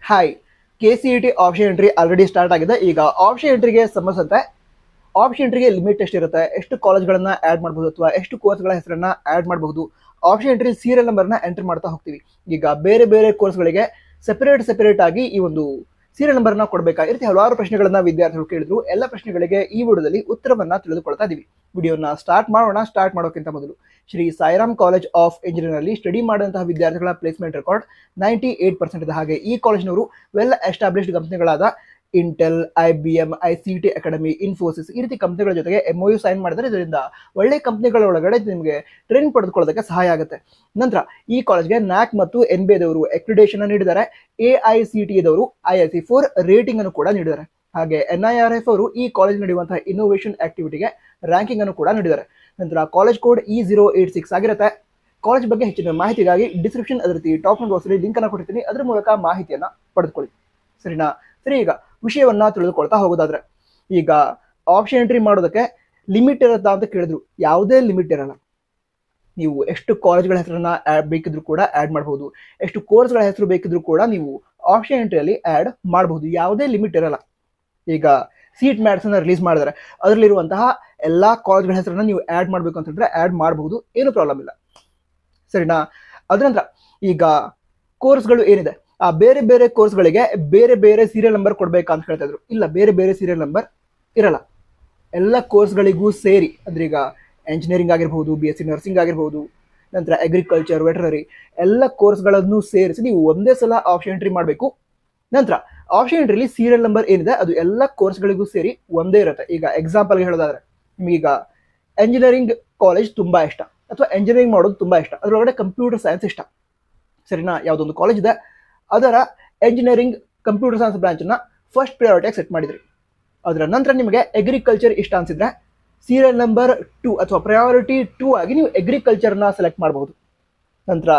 Hi, KCET option entry already start ಆಗಿದೆ. ಈಗ option ಎಂಟ್ರಿಗೆ ಸಂಬಂಧಿಸಿದಂತೆ ಆಪ್ಷನ್ ಎಂಟ್ರಿಗೆ ಲಿಮಿಟ್ ಎಷ್ಟಿರುತ್ತೆ, ಎಷ್ಟು ಕಾಲೇಜ್ಗಳನ್ನ ಆ್ಯಡ್ ಮಾಡಬಹುದು ಅಥವಾ ಎಷ್ಟು ಕೋರ್ಸ್ಗಳ ಹೆಸರನ್ನ ಆ್ಯಡ್ ಮಾಡಬಹುದು, ಆಪ್ಷನ್ ಎಂಟ್ರಿ ಸೀರಿಯಲ್ ನಂಬರ್ನ ಎಂಟ್ರಿ ಮಾಡ್ತಾ ಹೋಗ್ತೀವಿ. ಈಗ ಬೇರೆ ಬೇರೆ ಕೋರ್ಸ್ಗಳಿಗೆ ಸೆಪರೇಟ್ ಆಗಿ ಈ ಒಂದು ಸೀರಿಯಲ್ ನಂಬರ್ನ ಕೊಡಬೇಕಾಗಿರುತ್ತೆ. ಹಲವಾರು ಪ್ರಶ್ನೆಗಳನ್ನ ವಿದ್ಯಾರ್ಥಿಗಳು ಕೇಳಿದ್ರು. ಎಲ್ಲ ಪ್ರಶ್ನೆಗಳಿಗೆ ಈ ವಿಡಿಯೋದಲ್ಲಿ ಉತ್ತರವನ್ನ ತಿಳಿದುಕೊಳ್ತಾ ಇದೀವಿ. ವಿಡಿಯೋನ ಸ್ಟಾರ್ಟ್ ಮಾಡೋಣ. ಸ್ಟಾರ್ಟ್ ಮಾಡೋಕ್ಕಿಂತ ಮೊದಲು Sri Sairam college of engineering ಅಲ್ಲಿ ಸ್ಟಡಿ ಮಾಡುವಂತಹ ವಿದ್ಯಾರ್ಥಿಗಳ ಪ್ಲೇಸ್ಮೆಂಟ್ ರೆಕಾರ್ಡ್ 98% ಇದೆ. ಹಾಗೆ ಈ ಕಾಲೇಜಿನವರು ವೆಲ್ ಎಸ್ಟಾಬ್ಲಿಷ್ಡ್ ಕಂಪನಿಗಳಾದ Intel, IBM, ICT academy, Infosys ಈ ರೀತಿ ಕಂಪನಿಗಳ ಜೊತೆಗೆ MOU ಸೈನ್ ಮಾಡಿದರೆ ಇದರಿಂದ ಒಳ್ಳೆ ಕಂಪನಿಗಳ ಒಳಗಡೆ ನಿಮಗೆ ಟ್ರೈನಿಂಗ್ ಪಡೆದುಕೊಳ್ಳೋದಕ್ಕೆ ಸಹಾಯ ಆಗುತ್ತೆ. ನಂತರ ಈ ಕಾಲೇಜ್ಗೆ NAC ಮತ್ತು NBA ದವರು ಅಕ್ರಿಡೇಷನ್ ನೀಡಿದ್ದಾರೆ. AICT ದವರು IIC4 ರೇಟಿಂಗ್ ಅನ್ನು ಕೂಡ ನೀಡಿದ್ದಾರೆ. ಹಾಗೆ NIRF ಅವರು ಈ ಕಾಲೇಜ್ ನಡೆಯುವಂತಹ ಇನ್ನೋವೇಷನ್ ಆಕ್ಟಿವಿಟಿಗೆ ರ್ಯಾಂಕಿಂಗ್ ಅನ್ನು ಕೂಡ ನೀಡಿದ್ದಾರೆ. ನಂತರ ಕಾಲೇಜ್ ಕೋಡ್ E086 ಆಗಿರುತ್ತೆ. ಕಾಲೇಜ್ ಬಗ್ಗೆ ಹೆಚ್ಚಿನ ಮಾಹಿತಿಗಾಗಿ ಡಿಸ್ಕ್ರಿಪ್ಷನ್ ಅದೇ ರೀತಿ ಟಾಪ್ ಬಾಕ್ಸಲ್ಲಿ ಲಿಂಕ್ ಅನ್ನು ಕೊಟ್ಟಿರ್ತೀನಿ. ಅದರ ಮೂಲಕ ಮಾಹಿತಿಯನ್ನ ಪಡೆದುಕೊಳ್ಳಿ. ಸರಿನಾ? ಸರಿ, ಈಗ ವಿಷಯವನ್ನ ತಿಳಿದುಕೊಳ್ತಾ ಹೋಗೋದಾದ್ರೆ, ಈಗ ಆಪ್ಷನ್ ಎಂಟ್ರಿ ಮಾಡೋದಕ್ಕೆ ಲಿಮಿಟ್ ಇರುತ್ತಾ ಅಂತ ಕೇಳಿದ್ರು. ಯಾವುದೇ ಲಿಮಿಟ್ ಇರಲ್ಲ. ನೀವು ಎಷ್ಟು ಕಾಲೇಜ್ಗಳ ಹೆಸರನ್ನ ಬೇಕಿದ್ರು ಕೂಡ ಆ್ಯಡ್ ಮಾಡಬಹುದು, ಎಷ್ಟು ಕೋರ್ಸ್ಗಳ ಹೆಸರು ಬೇಕಿದ್ರು ಕೂಡ ನೀವು ಆಪ್ಷನ್ ಎಂಟ್ರಿಯಲ್ಲಿ ಆ್ಯಡ್ ಮಾಡಬಹುದು. ಯಾವುದೇ ಲಿಮಿಟ್ ಇರಲ್ಲ. ಈಗ ಸೀಟ್ ಮ್ಯಾಟ್ಸ್ ಅನ್ನ ರಿಲೀಸ್ ಮಾಡಿದರೆ ಅದರಲ್ಲಿರುವಂತಹ ಎಲ್ಲಾ ಕಾಲೇಜ್ಗಳ ಹೆಸರನ್ನ ನೀವು ಆ್ಯಡ್ ಮಾಡಬೇಕು ಅಂತಂದ್ರೆ ಆ್ಯಡ್ ಮಾಡಬಹುದು, ಏನು ಪ್ರಾಬ್ಲಮ್ ಇಲ್ಲ. ಸರಿನಾ? ಅದ್ರ ನಂತರ ಈಗ ಕೋರ್ಸ್ಗಳು ಏನಿದೆ, ಆ ಬೇರೆ ಬೇರೆ ಕೋರ್ಸ್ಗಳಿಗೆ ಬೇರೆ ಬೇರೆ ಸೀರಿಯಲ್ ನಂಬರ್ ಕೊಡ್ಬೇಕಾ ಅಂತ ಹೇಳ್ತಾ ಇದ್ರು. ಇಲ್ಲ, ಬೇರೆ ಬೇರೆ ಸೀರಿಯಲ್ ನಂಬರ್ ಇರಲ್ಲ. ಎಲ್ಲ ಕೋರ್ಸ್ಗಳಿಗೂ ಸೇರಿ, ಅಂದ್ರೆ ಈಗ ಎಂಜಿನಿಯರಿಂಗ್ ಆಗಿರ್ಬೋದು, BSc ನರ್ಸಿಂಗ್ ಆಗಿರ್ಬೋದು, ನಂತರ ಅಗ್ರಿಕಲ್ಚರ್, ವೆಟರರಿ ಎಲ್ಲ ಕೋರ್ಸ್ಗಳನ್ನು ಸೇರಿಸಿ ನೀವು ಒಂದೇ ಸಲ ಆಪ್ಷನ್ ಎಂಟ್ರಿ ಮಾಡಬೇಕು. ನಂತರ ಆಪ್ಷನ್ ಎಂಟ್ರಿಲಿ ಸೀರಿಯಲ್ ನಂಬರ್ ಏನಿದೆ ಅದು ಎಲ್ಲ ಕೋರ್ಸ್ಗಳಿಗೂ ಸೇರಿ ಒಂದೇ ಇರುತ್ತೆ. ಈಗ ಎಕ್ಸಾಂಪಲ್ಗೆ ಹೇಳೋದಾದ್ರೆ, ನಿಮಗೀಗ ಎಂಜಿನಿಯರಿಂಗ್ ಕಾಲೇಜ್ ತುಂಬಾ ಇಷ್ಟ ಅಥವಾ ಎಂಜಿನಿಯರಿಂಗ್ ಮಾಡೋದು ತುಂಬಾ ಇಷ್ಟ, ಅದರೊಳಗಡೆ ಕಂಪ್ಯೂಟರ್ ಸೈನ್ಸ್ ಇಷ್ಟ. ಸರಿನಾ? ಯಾವುದೊಂದು ಕಾಲೇಜ್ ಇದೆ, ಅದರ ಎಂಜಿನಿಯರಿಂಗ್ ಕಂಪ್ಯೂಟರ್ ಸೈನ್ಸ್ ಬ್ರಾಂಚನ್ನ ಫಸ್ಟ್ ಪ್ರಯಾರಿಟಿಯಾಗಿ ಸೆಟ್ ಮಾಡಿದ್ರಿ. ಅದರ ನಂತರ ನಿಮಗೆ ಅಗ್ರಿಕಲ್ಚರ್ ಇಷ್ಟ ಅನ್ಸಿದ್ರೆ ಸೀರಿಯಲ್ ನಂಬರ್ 2 ಅಥವಾ ಪ್ರಯಾರಿಟಿ 2 ಆಗಿ ನೀವು ಅಗ್ರಿಕಲ್ಚರ್ನ ಸೆಲೆಕ್ಟ್ ಮಾಡಬಹುದು. ನಂತರ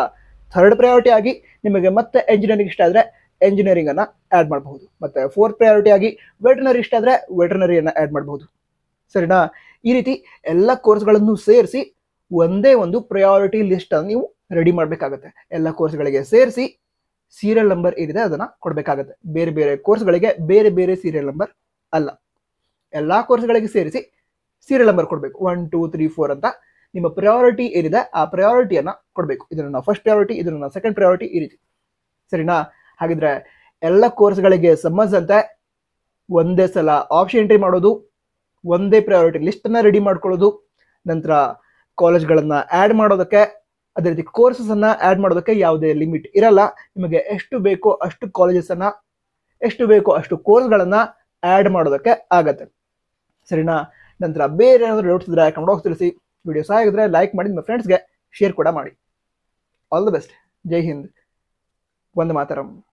ಥರ್ಡ್ ಪ್ರಯಾರಿಟಿ ಆಗಿ ನಿಮಗೆ ಮತ್ತೆ ಎಂಜಿನಿಯರಿಂಗ್ ಇಷ್ಟ ಆದರೆ ಎಂಜಿನಿಯರಿಂಗ್ ಅನ್ನ ಆ್ಯಡ್ ಮಾಡಬಹುದು. ಮತ್ತೆ ಫೋರ್ತ್ ಪ್ರಯಾರಿಟಿ ಆಗಿ ವೆಟರ್ನರಿ ಇಷ್ಟ ಆದರೆ ವೆಟರ್ನರಿಯನ್ನು ಆ್ಯಡ್ ಮಾಡಬಹುದು. ಸರಿನಾ? ಈ ರೀತಿ ಎಲ್ಲ ಕೋರ್ಸ್ಗಳನ್ನು ಸೇರಿಸಿ ಒಂದೇ ಒಂದು ಪ್ರಯಾರಿಟಿ ಲಿಸ್ಟ್ ಅನ್ನು ನೀವು ರೆಡಿ ಮಾಡಬೇಕಾಗತ್ತೆ. ಎಲ್ಲ ಕೋರ್ಸ್ಗಳಿಗೆ ಸೇರಿಸಿ ಸೀರಿಯಲ್ ನಂಬರ್ ಏನಿದೆ ಅದನ್ನ ಕೊಡಬೇಕಾಗತ್ತೆ. ಬೇರೆ ಬೇರೆ ಕೋರ್ಸ್ಗಳಿಗೆ ಬೇರೆ ಬೇರೆ ಸೀರಿಯಲ್ ನಂಬರ್ ಅಲ್ಲ. ಎಲ್ಲಾ ಕೋರ್ಸ್ಗಳಿಗೆ ಸೇರಿಸಿ ಸೀರಿಯಲ್ ನಂಬರ್ ಕೊಡಬೇಕು. 1, 2, 3, 4 ಅಂತ ನಿಮ್ಮ ಪ್ರಯಾರಿಟಿ ಏನಿದೆ ಆ ಪ್ರಯಾರಿಟಿಯನ್ನ ಕೊಡಬೇಕು. ಇದನ್ನ ಫಸ್ಟ್ ಪ್ರಯಾರಿಟಿ, ಇದನ್ನ ಸೆಕೆಂಡ್ ಪ್ರಯಾರಿಟಿ, ಈ ರೀತಿ. ಸರಿನಾ? ಹಾಗಿದ್ರೆ ಎಲ್ಲ ಕೋರ್ಸ್ಗಳಿಗೆ ಸಂಬಂಧಿಸಿದಂತೆ ಒಂದೇ ಸಲ ಆಪ್ಷನ್ ಎಂಟ್ರಿ ಮಾಡೋದು, ಒಂದೇ ಪ್ರಯಾರಿಟಿ ಲಿಸ್ಟ್ ಅನ್ನ ರೆಡಿ ಮಾಡ್ಕೊಳ್ಳೋದು, ನಂತರ ಕಾಲೇಜ್ಗಳನ್ನ ಆ್ಯಡ್ ಮಾಡೋದಕ್ಕೆ, ಅದೇ ರೀತಿ ಕೋರ್ಸಸ್ ಅನ್ನ ಆ್ಯಡ್ ಮಾಡೋದಕ್ಕೆ ಯಾವುದೇ ಲಿಮಿಟ್ ಇರಲ್ಲ. ನಿಮಗೆ ಎಷ್ಟು ಬೇಕೋ ಅಷ್ಟು ಕಾಲೇಜಸ್ ಅನ್ನ, ಎಷ್ಟು ಬೇಕೋ ಅಷ್ಟು ಕೋರ್ಸ್ಗಳನ್ನ ಆ್ಯಡ್ ಮಾಡೋದಕ್ಕೆ ಆಗತ್ತೆ. ಸರಿನಾ? ನಂತರ ಬೇರೆ ಏನಾದರೂ ಡೌಟ್ಸ್ ಇದ್ರೆ ಕಮೆಂಟ್ ಬಾಕ್ಸ್ ತಿಳಿಸಿ. ವಿಡಿಯೋ ಸಹಾಯ ಆಗಿದ್ರೆ ಲೈಕ್ ಮಾಡಿ, ನಿಮ್ಮ ಫ್ರೆಂಡ್ಸ್ಗೆ ಶೇರ್ ಕೂಡ ಮಾಡಿ. All the best. ಜೈ ಹಿಂದ್. ವಂದೇ ಮಾತರಂ.